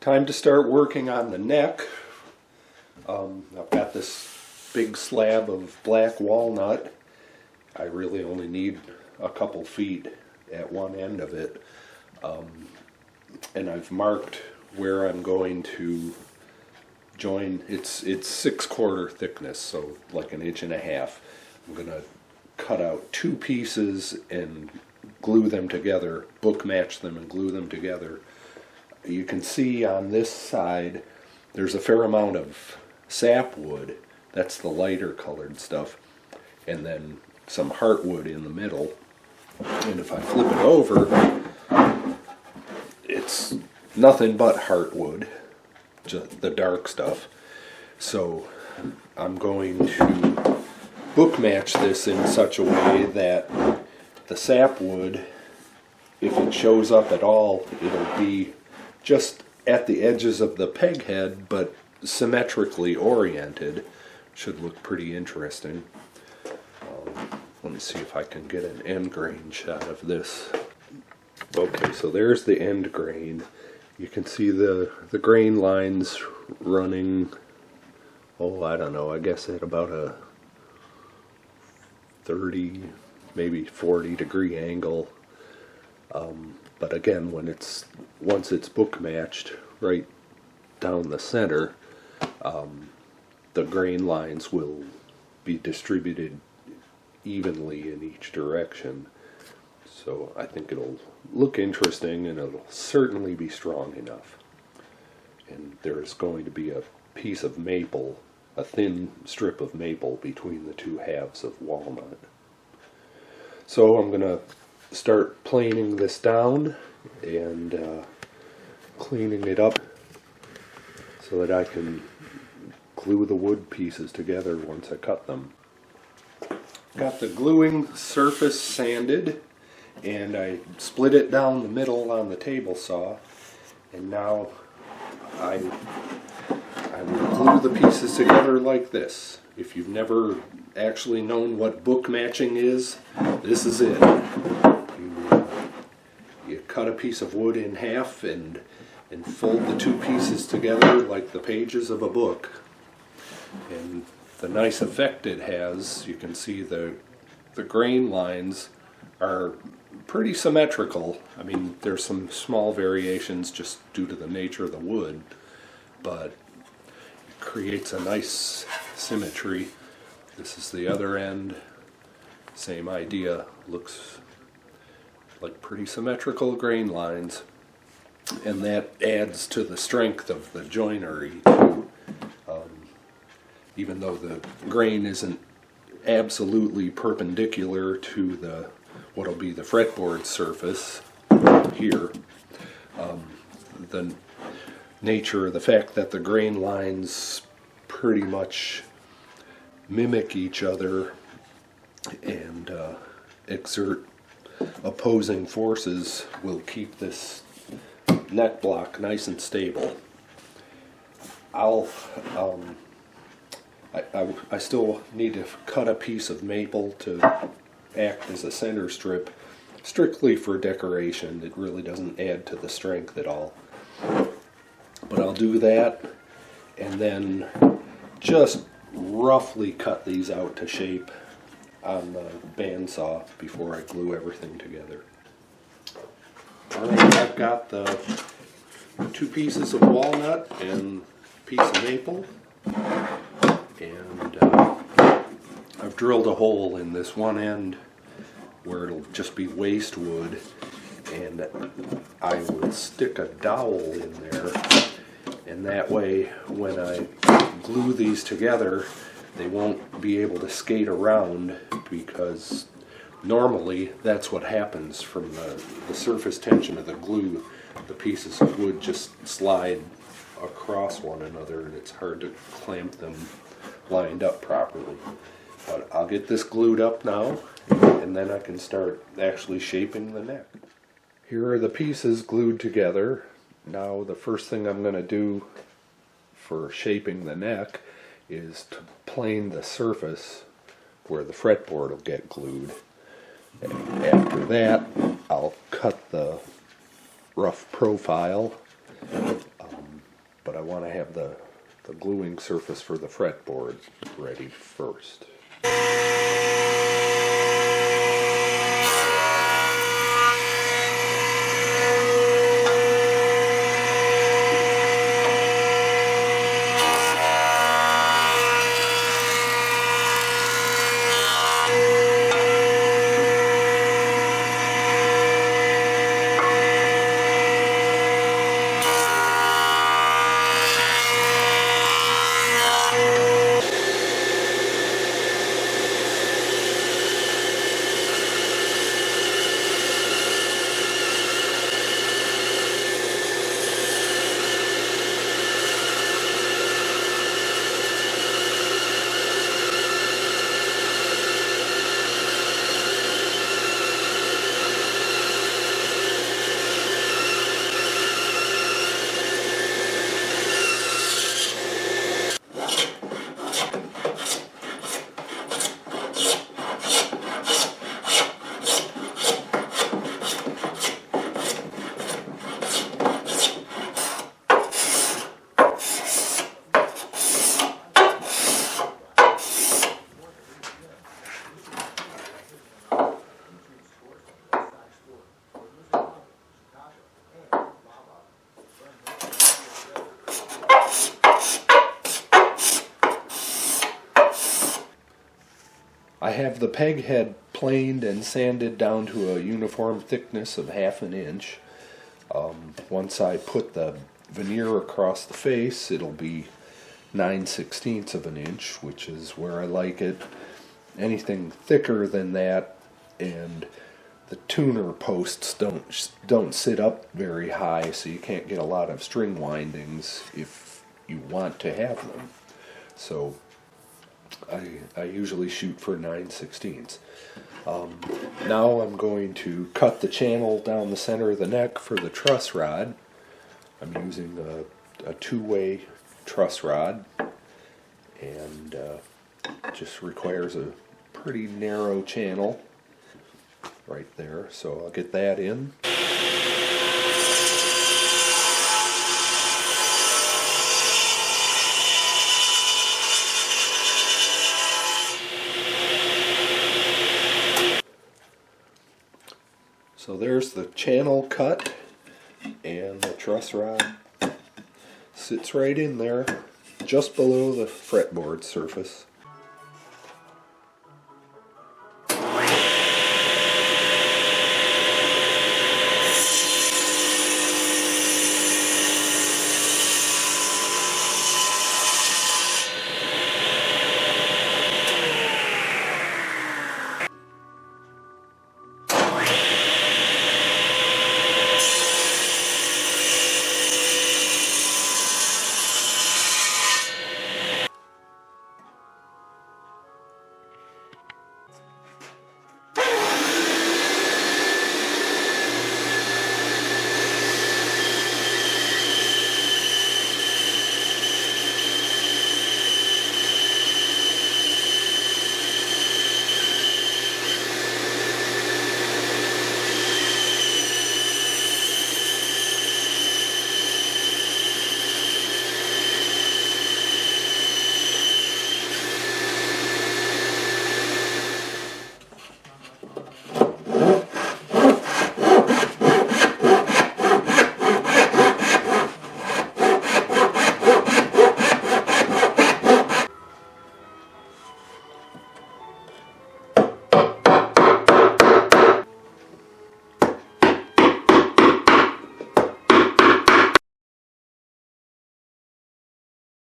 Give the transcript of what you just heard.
Time to start working on the neck. I've got this big slab of black walnut. I really only need a couple feet at one end of it. And I've marked where I'm going to join. It's 6/4 thickness, so like 1.5 inches. I'm going to cut out 2 pieces and glue them together, book match them and glue them together. You can see on this side there's a fair amount of sapwood. That's the lighter colored stuff, and then some heartwood in the middle. And if I flip it over, it's nothing but heartwood, just the dark stuff. So I'm going to book match this in such a way that the sapwood, if it shows up at all, it'll be just at the edges of the peghead, but symmetrically oriented. Should look pretty interesting. Let me see if I can get an end grain shot of this. Okay, so there's the end grain. You can see the grain lines running, oh, I don't know, I guess at about a 30, maybe 40 degree angle. But again, once it's book matched right down the center, the grain lines will be distributed evenly in each direction. So I think it'll look interesting, and it'll certainly be strong enough. And there's going to be a piece of maple, a thin strip of maple between the 2 halves of walnut. So I'm going to start planing this down and cleaning it up so that I can glue the wood pieces together once I cut them. Got the gluing surface sanded, and I split it down the middle on the table saw, and now I will glue the pieces together like this. If you've never actually known what book matching is, this is it. You cut a piece of wood in half and fold the 2 pieces together like the pages of a book. And the nice effect it has, you can see the grain lines are pretty symmetrical. I mean, there's some small variations just due to the nature of the wood, but it creates a nice symmetry. This is the other end. Same idea. Looks like pretty symmetrical grain lines, and that adds to the strength of the joinery too. Even though the grain isn't absolutely perpendicular to what'll be the fretboard surface here, the nature, the fact that the grain lines pretty much mimic each other and exert opposing forces will keep this neck block nice and stable. I still need to cut a piece of maple to act as a center strip, strictly for decoration. It really doesn't add to the strength at all. But I'll do that, and then just roughly cut these out to shape on the bandsaw before I glue everything together. Alright, I've got the 2 pieces of walnut and a piece of maple, and I've drilled a hole in this one end where it'll just be waste wood, and I will stick a dowel in there, and that way when I glue these together they won't be able to skate around, because normally that's what happens from the surface tension of the glue. The pieces of wood just slide across one another and it's hard to clamp them lined up properly. But I'll get this glued up now, and then I can start actually shaping the neck. Here are the pieces glued together. Now the first thing I'm going to do for shaping the neck is to plane the surface where the fretboard will get glued. And after that, I'll cut the rough profile the gluing surface for the fretboard ready first. I have the peg head planed and sanded down to a uniform thickness of 1/2 inch. Once I put the veneer across the face, it'll be 9/16 of an inch, which is where I like it. Anything thicker than that, and the tuner posts don't sit up very high, so you can't get a lot of string windings if you want to have them. So I usually shoot for 9/16. Now I'm going to cut the channel down the center of the neck for the truss rod. I'm using a two-way truss rod, and just requires a pretty narrow channel right there. So I'll get that in. So there's the channel cut, and the truss rod sits right in there, just below the fretboard surface.